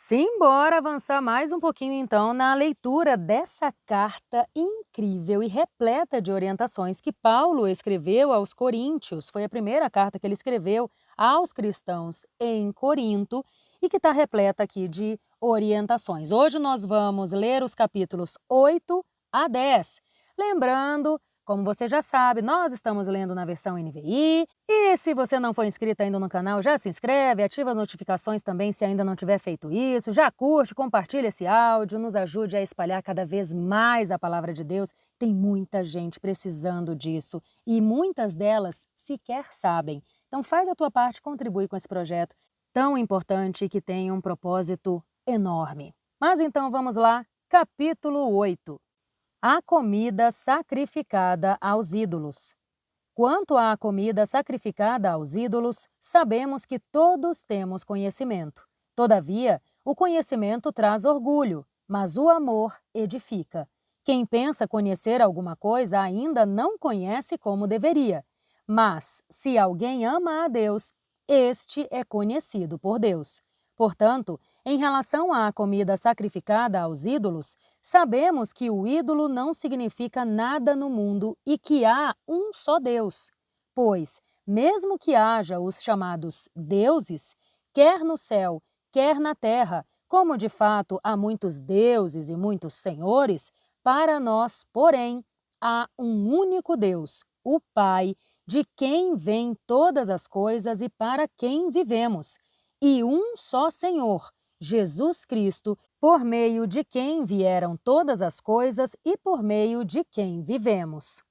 Simbora avançar mais um pouquinho então na leitura dessa carta incrível e repleta de orientações que Paulo escreveu aos Coríntios. Foi a primeira carta que ele escreveu aos cristãos em Corinto e que está repleta aqui de orientações. Hoje nós vamos ler os capítulos 8 a 10. Lembrando, como você já sabe, nós estamos lendo na versão NVI. E se você não for inscrito ainda no canal, já se inscreve, ativa as notificações também se ainda não tiver feito isso, já curte, compartilha esse áudio, nos ajude a espalhar cada vez mais a palavra de Deus. Tem muita gente precisando disso e muitas delas sequer sabem. Então faz a tua parte, contribui com esse projeto tão importante que tem um propósito enorme. Mas então vamos lá, capítulo 8. A comida sacrificada aos ídolos. Quanto à comida sacrificada aos ídolos, sabemos que todos temos conhecimento. Todavia, o conhecimento traz orgulho, mas o amor edifica. Quem pensa conhecer alguma coisa ainda não conhece como deveria. Mas, se alguém ama a Deus, este é conhecido por Deus. Portanto, em relação à comida sacrificada aos ídolos, sabemos que o ídolo não significa nada no mundo e que há um só Deus. Pois, mesmo que haja os chamados deuses, quer no céu, quer na terra, como de fato há muitos deuses e muitos senhores, para nós, porém, há um único Deus, o Pai, de quem vêm todas as coisas e para quem vivemos, e um só Senhor, Jesus Cristo, por meio de quem vieram todas as coisas e por meio de quem vivemos.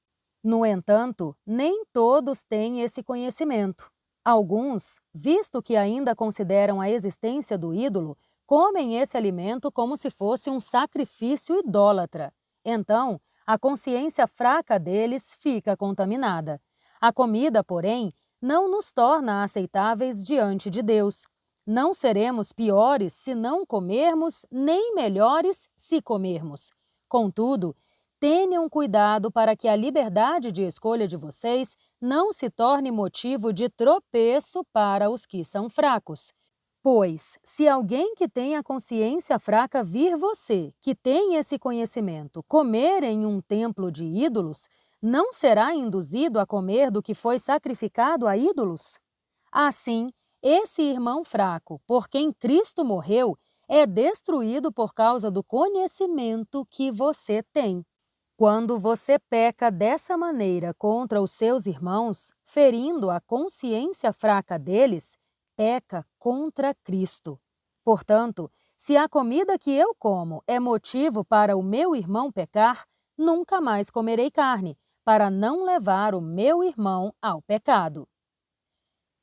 No entanto, nem todos têm esse conhecimento. Alguns, visto que ainda consideram a existência do ídolo, comem esse alimento como se fosse um sacrifício idólatra. Então, a consciência fraca deles fica contaminada. A comida, porém, não nos torna aceitáveis diante de Deus. Não seremos piores se não comermos, nem melhores se comermos. Contudo, tenham cuidado para que a liberdade de escolha de vocês não se torne motivo de tropeço para os que são fracos. Pois, se alguém que tem a consciência fraca vir você, que tem esse conhecimento, comer em um templo de ídolos, não será induzido a comer do que foi sacrificado a ídolos? Assim, esse irmão fraco, por quem Cristo morreu, é destruído por causa do conhecimento que você tem. Quando você peca dessa maneira contra os seus irmãos, ferindo a consciência fraca deles, peca contra Cristo. Portanto, se a comida que eu como é motivo para o meu irmão pecar, nunca mais comerei carne, para não levar o meu irmão ao pecado.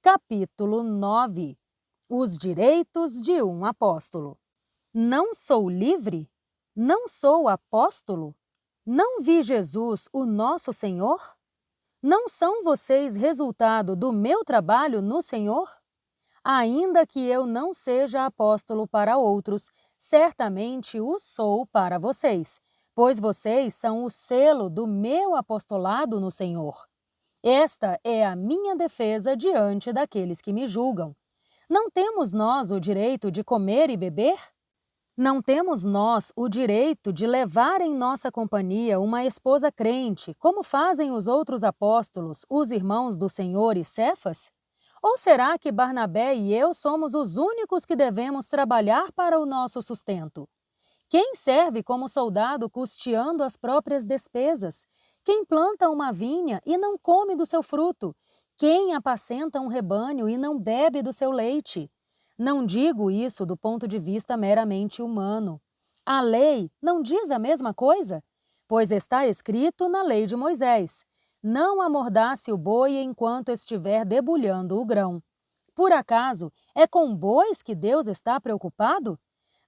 Capítulo 9. Os direitos de um apóstolo. Não sou livre? Não sou apóstolo? Não vi Jesus, o nosso Senhor? Não são vocês resultado do meu trabalho no Senhor? Ainda que eu não seja apóstolo para outros, certamente o sou para vocês, pois vocês são o selo do meu apostolado no Senhor. Esta é a minha defesa diante daqueles que me julgam. Não temos nós o direito de comer e beber? Não temos nós o direito de levar em nossa companhia uma esposa crente, como fazem os outros apóstolos, os irmãos do Senhor e Cefas? Ou será que Barnabé e eu somos os únicos que devemos trabalhar para o nosso sustento? Quem serve como soldado custeando as próprias despesas? Quem planta uma vinha e não come do seu fruto? Quem apacenta um rebanho e não bebe do seu leite? Não digo isso do ponto de vista meramente humano. A lei não diz a mesma coisa? Pois está escrito na lei de Moisés: não amordace o boi enquanto estiver debulhando o grão. Por acaso é com bois que Deus está preocupado?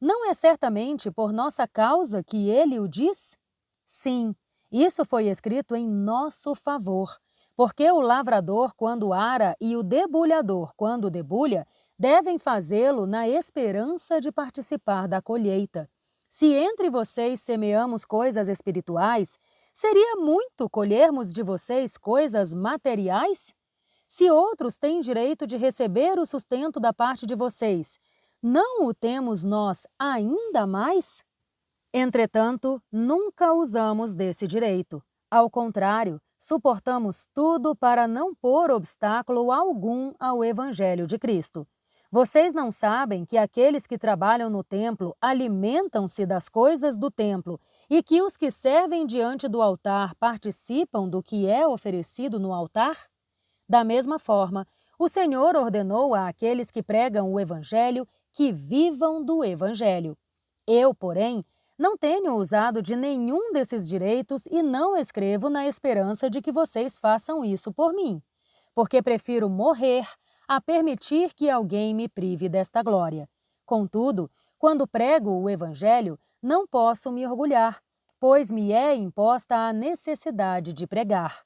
Não é certamente por nossa causa que ele o diz? Sim, isso foi escrito em nosso favor, porque o lavrador, quando ara, e o debulhador, quando debulha, devem fazê-lo na esperança de participar da colheita. Se entre vocês semeamos coisas espirituais, seria muito colhermos de vocês coisas materiais? Se outros têm direito de receber o sustento da parte de vocês, não o temos nós ainda mais? Entretanto, nunca usamos desse direito. Ao contrário, suportamos tudo para não pôr obstáculo algum ao Evangelho de Cristo. Vocês não sabem que aqueles que trabalham no templo alimentam-se das coisas do templo e que os que servem diante do altar participam do que é oferecido no altar? Da mesma forma, o Senhor ordenou àqueles que pregam o Evangelho que vivam do Evangelho. Eu, porém, não tenho usado de nenhum desses direitos e não escrevo na esperança de que vocês façam isso por mim, porque prefiro morrer a permitir que alguém me prive desta glória. Contudo, quando prego o Evangelho, não posso me orgulhar, pois me é imposta a necessidade de pregar.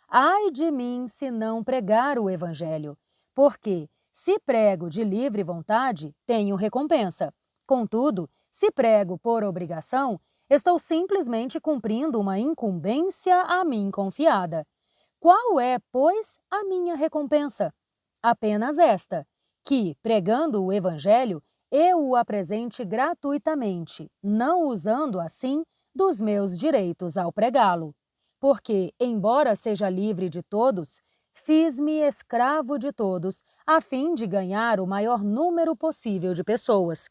Ai de mim se não pregar o Evangelho, porque, se prego de livre vontade, tenho recompensa. Contudo, se prego por obrigação, estou simplesmente cumprindo uma incumbência a mim confiada. Qual é, pois, a minha recompensa? Apenas esta, que, pregando o Evangelho, eu o apresente gratuitamente, não usando, assim, dos meus direitos ao pregá-lo. Porque, embora seja livre de todos, fiz-me escravo de todos, a fim de ganhar o maior número possível de pessoas.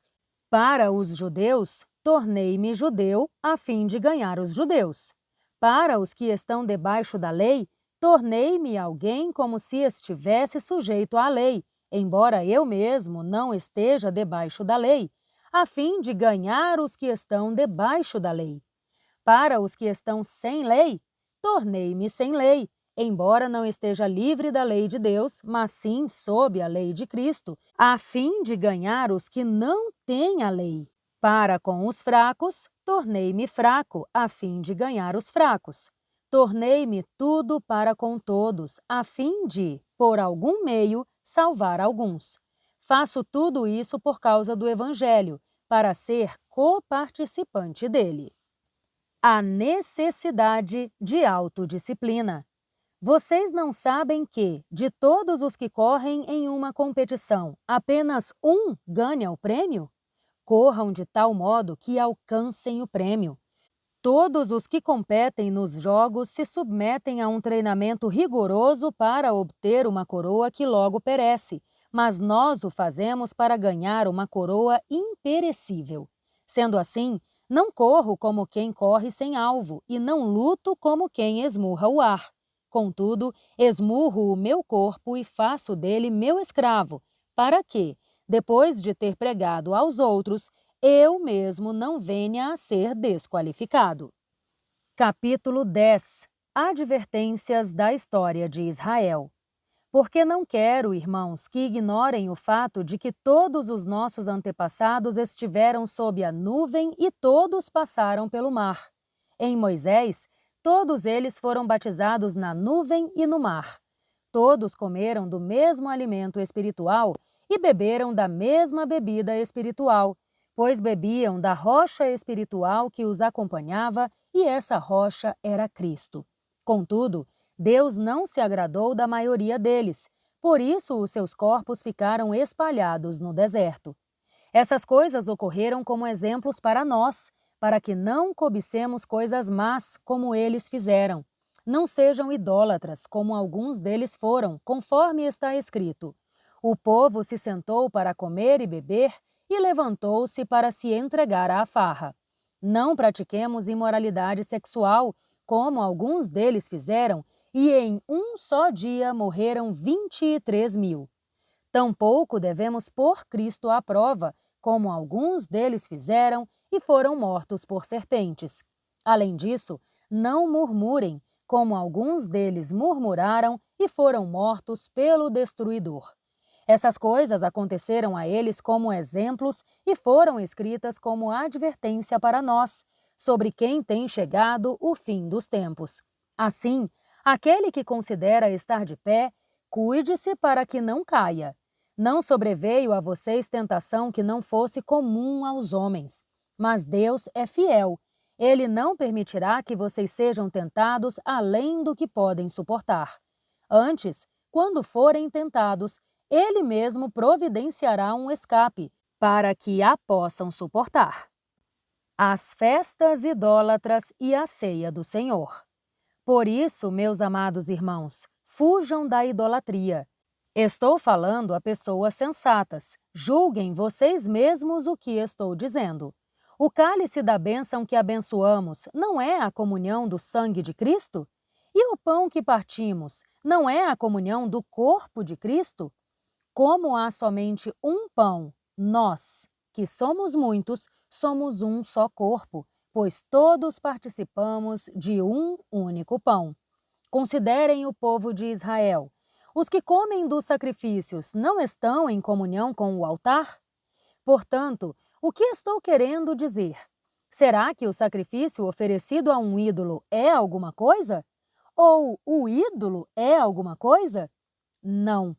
Para os judeus, tornei-me judeu, a fim de ganhar os judeus. Para os que estão debaixo da lei, tornei-me alguém como se estivesse sujeito à lei, embora eu mesmo não esteja debaixo da lei, a fim de ganhar os que estão debaixo da lei. Para os que estão sem lei, tornei-me sem lei, embora não esteja livre da lei de Deus, mas sim sob a lei de Cristo, a fim de ganhar os que não têm a lei. Para com os fracos, tornei-me fraco, a fim de ganhar os fracos. Tornei-me tudo para com todos, a fim de, por algum meio, salvar alguns. Faço tudo isso por causa do Evangelho, para ser coparticipante dele. A necessidade de autodisciplina. Vocês não sabem que, de todos os que correm em uma competição, apenas um ganha o prêmio? Corram de tal modo que alcancem o prêmio. Todos os que competem nos jogos se submetem a um treinamento rigoroso para obter uma coroa que logo perece, mas nós o fazemos para ganhar uma coroa imperecível. Sendo assim, não corro como quem corre sem alvo e não luto como quem esmurra o ar. Contudo, esmurro o meu corpo e faço dele meu escravo, para que, depois de ter pregado aos outros, eu mesmo não venha a ser desqualificado. Capítulo 10. Advertências da história de Israel. Porque não quero, irmãos, que ignorem o fato de que todos os nossos antepassados estiveram sob a nuvem e todos passaram pelo mar. Em Moisés, todos eles foram batizados na nuvem e no mar. Todos comeram do mesmo alimento espiritual e beberam da mesma bebida espiritual, pois bebiam da rocha espiritual que os acompanhava, e essa rocha era Cristo. Contudo, Deus não se agradou da maioria deles, por isso os seus corpos ficaram espalhados no deserto. Essas coisas ocorreram como exemplos para nós, para que não cobicemos coisas más como eles fizeram. Não sejam idólatras, como alguns deles foram, conforme está escrito. O povo se sentou para comer e beber e levantou-se para se entregar à farra. Não pratiquemos imoralidade sexual, como alguns deles fizeram, e em um só dia morreram 23.000. Tampouco devemos pôr Cristo à prova, como alguns deles fizeram e foram mortos por serpentes. Além disso, não murmurem, como alguns deles murmuraram e foram mortos pelo destruidor. Essas coisas aconteceram a eles como exemplos e foram escritas como advertência para nós, sobre quem tem chegado o fim dos tempos. Assim, aquele que considera estar de pé, cuide-se para que não caia. Não sobreveio a vocês tentação que não fosse comum aos homens. Mas Deus é fiel. Ele não permitirá que vocês sejam tentados além do que podem suportar. Antes, quando forem tentados, Ele mesmo providenciará um escape, para que a possam suportar. As festas idólatras e a ceia do Senhor. Por isso, meus amados irmãos, fujam da idolatria. Estou falando a pessoas sensatas. Julguem vocês mesmos o que estou dizendo. O cálice da bênção que abençoamos não é a comunhão do sangue de Cristo? E o pão que partimos não é a comunhão do corpo de Cristo? Como há somente um pão, nós, que somos muitos, somos um só corpo, pois todos participamos de um único pão. Considerem o povo de Israel. Os que comem dos sacrifícios não estão em comunhão com o altar? Portanto, o que estou querendo dizer? Será que o sacrifício oferecido a um ídolo é alguma coisa? Ou o ídolo é alguma coisa? Não.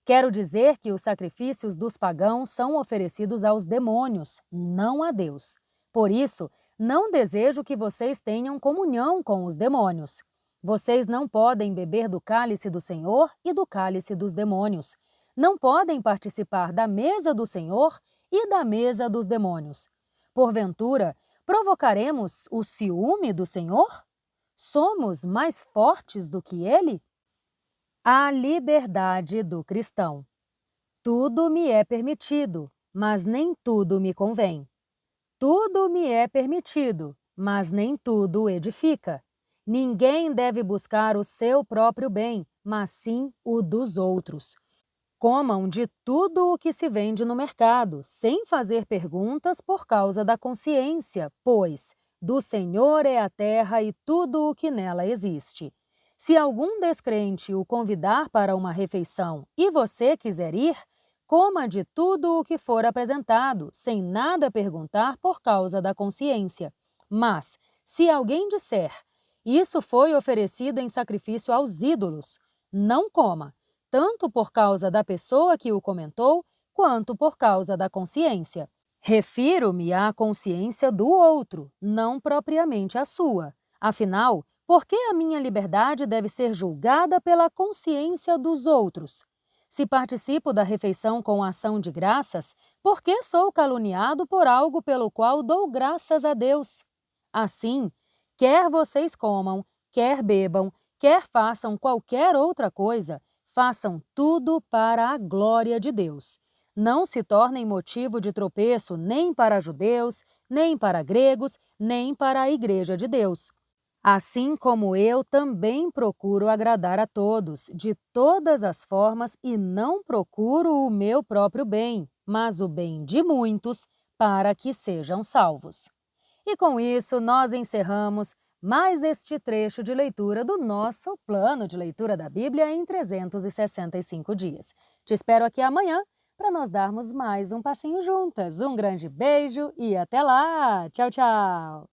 Quero dizer que os sacrifícios dos pagãos são oferecidos aos demônios, não a Deus. Por isso, não desejo que vocês tenham comunhão com os demônios. Vocês não podem beber do cálice do Senhor e do cálice dos demônios. Não podem participar da mesa do Senhor e da mesa dos demônios. Porventura, provocaremos o ciúme do Senhor? Somos mais fortes do que ele? A liberdade do cristão. Tudo me é permitido, mas nem tudo me convém. Tudo me é permitido, mas nem tudo edifica. Ninguém deve buscar o seu próprio bem, mas sim o dos outros. Comam de tudo o que se vende no mercado, sem fazer perguntas por causa da consciência, pois do Senhor é a terra e tudo o que nela existe. Se algum descrente o convidar para uma refeição e você quiser ir, coma de tudo o que for apresentado, sem nada perguntar por causa da consciência. Mas, se alguém disser, isso foi oferecido em sacrifício aos ídolos, não coma, tanto por causa da pessoa que o comentou, quanto por causa da consciência. Refiro-me à consciência do outro, não propriamente à sua. Afinal, por que a minha liberdade deve ser julgada pela consciência dos outros? Se participo da refeição com ação de graças, por que sou caluniado por algo pelo qual dou graças a Deus? Assim, quer vocês comam, quer bebam, quer façam qualquer outra coisa, façam tudo para a glória de Deus. Não se tornem motivo de tropeço nem para judeus, nem para gregos, nem para a Igreja de Deus. Assim como eu também procuro agradar a todos, de todas as formas, e não procuro o meu próprio bem, mas o bem de muitos, para que sejam salvos. E com isso, nós encerramos mais este trecho de leitura do nosso plano de leitura da Bíblia em 365 dias. Te espero aqui amanhã para nós darmos mais um passinho juntas. Um grande beijo e até lá! Tchau, tchau!